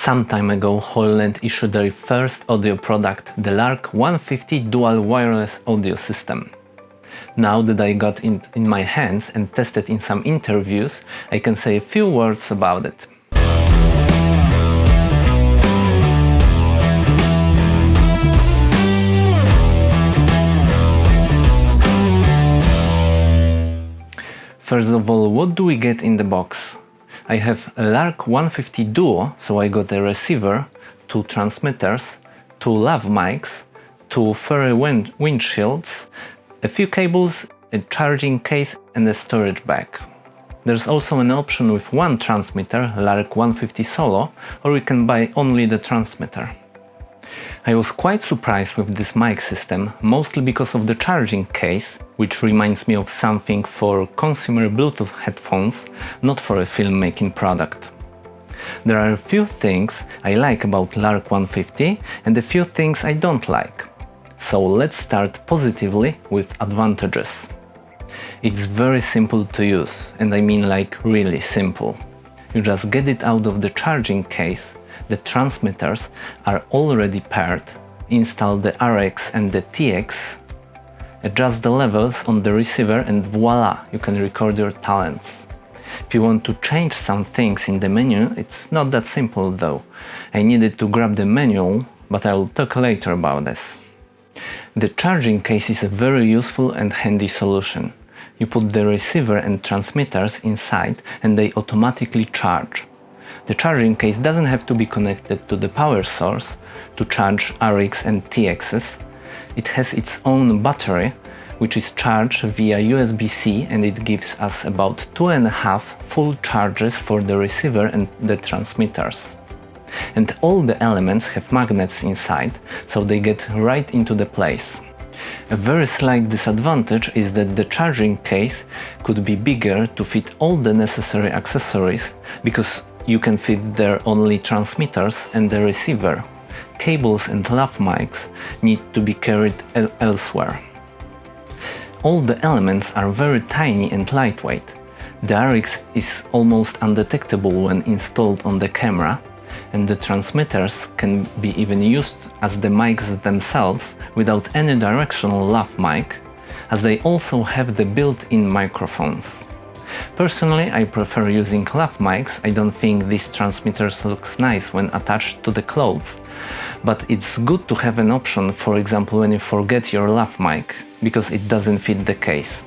Some time ago, Hollyland issued their first audio product, the Lark 150 dual wireless audio system. Now that I got it in my hands and tested in some interviews, I can say a few words about it. First of all, what do we get in the box? I have a Lark 150 Duo, so I got a receiver, 2 transmitters, 2 lav mics, 2 furry windshields, a few cables, a charging case and a storage bag. There's also an option with 1 transmitter, Lark 150 Solo, or we can buy only the transmitter. I was quite surprised with this mic system, mostly because of the charging case, which reminds me of something for consumer Bluetooth headphones, not for a filmmaking product. There are a few things I like about Lark 150 and a few things I don't like. So let's start positively with advantages. It's very simple to use, and I mean like really simple. You just get it out of the charging case. The transmitters are already paired, install the RX and the TX, adjust the levels on the receiver and voila, you can record your talents. If you want to change some things in the menu, it's not that simple though. I needed to grab the manual, but I will talk later about this. The charging case is a very useful and handy solution. You put the receiver and transmitters inside and they automatically charge. The charging case doesn't have to be connected to the power source to charge RX and TXs. It has its own battery, which is charged via USB-C, and it gives us about 2.5 full charges for the receiver and the transmitters. And all the elements have magnets inside, so they get right into the place. A very slight disadvantage is that the charging case could be bigger to fit all the necessary accessories, because you can fit there only transmitters and the receiver. Cables and lav mics need to be carried elsewhere. All the elements are very tiny and lightweight. The RX is almost undetectable when installed on the camera, and the transmitters can be even used as the mics themselves without any directional lav mic, as they also have the built-in microphones. Personally, I prefer using lav mics. I don't think these transmitters looks nice when attached to the clothes, but it's good to have an option, for example when you forget your lav mic, because it doesn't fit the case.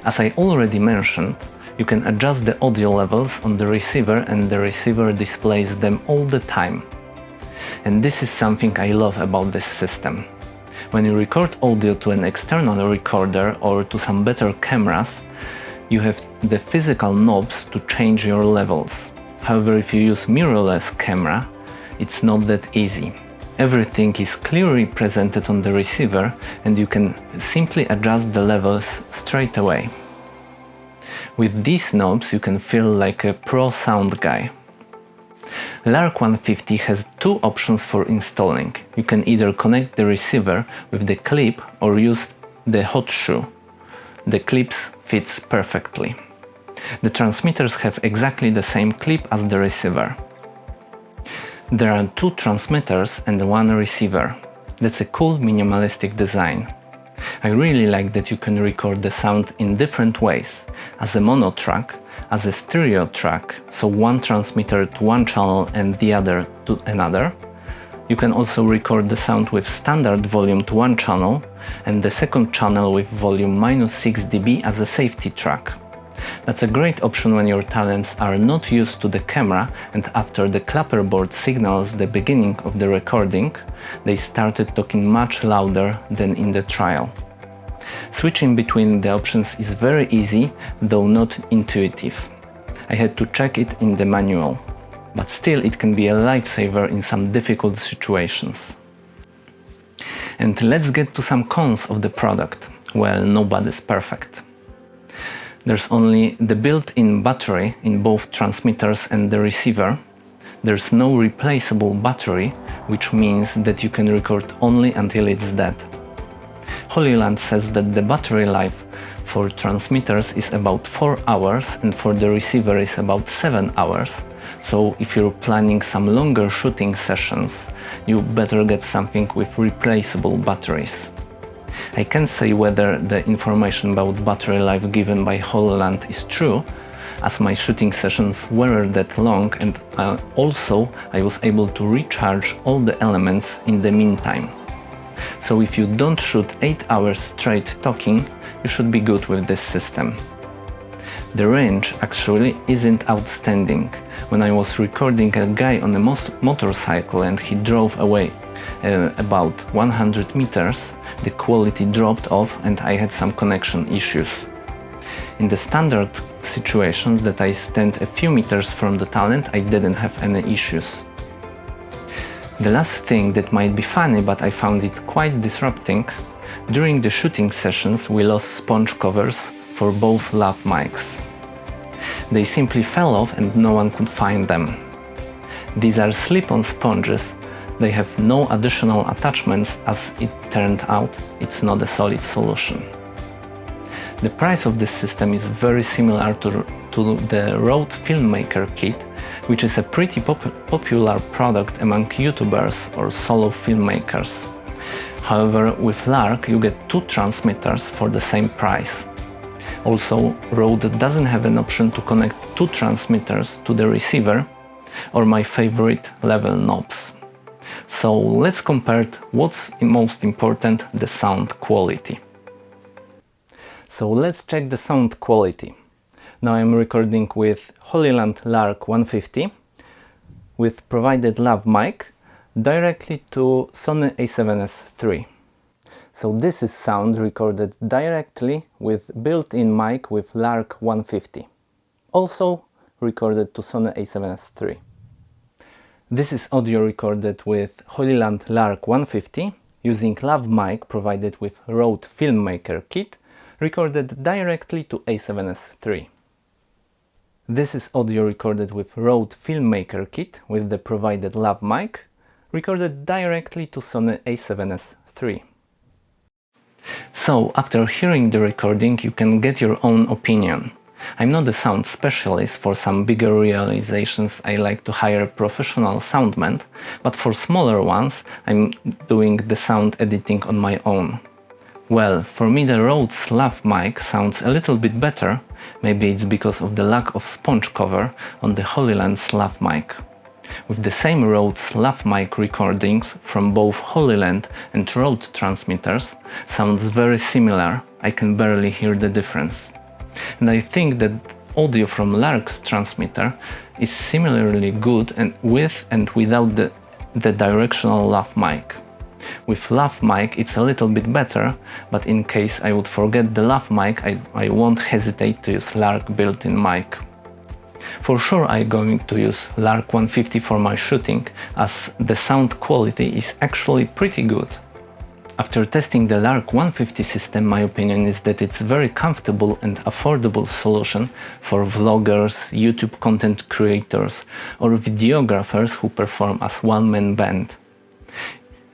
As I already mentioned, you can adjust the audio levels on the receiver and the receiver displays them all the time. And this is something I love about this system. When you record audio to an external recorder or to some better cameras, you have the physical knobs to change your levels. However, if you use mirrorless camera, it's not that easy. Everything is clearly presented on the receiver and you can simply adjust the levels straight away. With these knobs you can feel like a pro sound guy. Lark 150 has 2 options for installing. You can either connect the receiver with the clip or use the hot shoe. The clips fits perfectly. The transmitters have exactly the same clip as the receiver. There are 2 transmitters and 1 receiver. That's a cool minimalistic design. I really like that you can record the sound in different ways, as a mono track, as a stereo track, so 1 transmitter to 1 channel and the other to another. You can also record the sound with standard volume to 1 channel and the second channel with volume -6 dB as a safety track. That's a great option when your talents are not used to the camera and after the clapperboard signals the beginning of the recording, they started talking much louder than in the trial. Switching between the options is very easy, though not intuitive. I had to check it in the manual, but still it can be a lifesaver in some difficult situations. And let's get to some cons of the product. Well, nobody's perfect. There's only the built-in battery in both transmitters and the receiver. There's no replaceable battery, which means that you can record only until it's dead. Hollyland says that the battery life for transmitters is about 4 hours and for the receiver is about 7 hours, So if you're planning some longer shooting sessions, you better get something with replaceable batteries. I can't say whether the information about battery life given by Hollyland is true, as my shooting sessions weren't that long, and also I was able to recharge all the elements in the meantime. So if you don't shoot 8 hours straight talking, you should be good with this system. The range actually isn't outstanding. When I was recording a guy on a motorcycle and he drove away about 100 meters, the quality dropped off and I had some connection issues. In the standard situations that I stand a few meters from the talent, I didn't have any issues. The last thing that might be funny, but I found it quite disrupting, during the shooting sessions we lost sponge covers for both lav mics. They simply fell off and no one could find them. These are slip-on sponges. They have no additional attachments. As it turned out, it's not a solid solution. The price of this system is very similar to the Rode Filmmaker kit, which is a pretty popular product among YouTubers or solo filmmakers. However, with Lark you get 2 transmitters for the same price. Also, Rode doesn't have an option to connect 2 transmitters to the receiver, or my favorite, level knobs. So let's compare what's most important, the sound quality. So let's check the sound quality. Now I'm recording with Hollyland Lark 150 with provided lav mic directly to Sony a7S III. So this is sound recorded directly with built-in mic with Lark 150. Also recorded to Sony a7S III. This is audio recorded with Hollyland Lark 150 using lav mic provided with Rode Filmmaker kit, recorded directly to a7S III. This is audio recorded with Rode Filmmaker kit with the provided lav mic, recorded directly to Sony a7S III. So, after hearing the recording, you can get your own opinion. I'm not a sound specialist. For some bigger realizations I like to hire a professional soundman, but for smaller ones I'm doing the sound editing on my own. Well, for me the Rode's lav mic sounds a little bit better. Maybe it's because of the lack of sponge cover on the Hollyland's lav mic. With the same Rode's lav mic, recordings from both Hollyland and Rode transmitters sounds very similar. I can barely hear the difference. And I think that audio from Lark's transmitter is similarly good and with and without the directional lav mic. With lav mic it's a little bit better, but in case I would forget the lav mic, I won't hesitate to use Lark built-in mic. For sure I'm going to use Lark 150 for my shooting, as the sound quality is actually pretty good. After testing the Lark 150 system, my opinion is that it's a very comfortable and affordable solution for vloggers, YouTube content creators or videographers who perform as one-man band.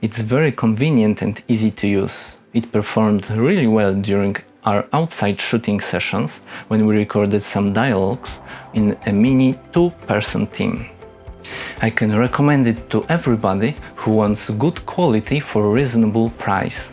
It's very convenient and easy to use. It performed really well during our outside shooting sessions when we recorded some dialogues in a mini 2-person team. I can recommend it to everybody who wants good quality for a reasonable price.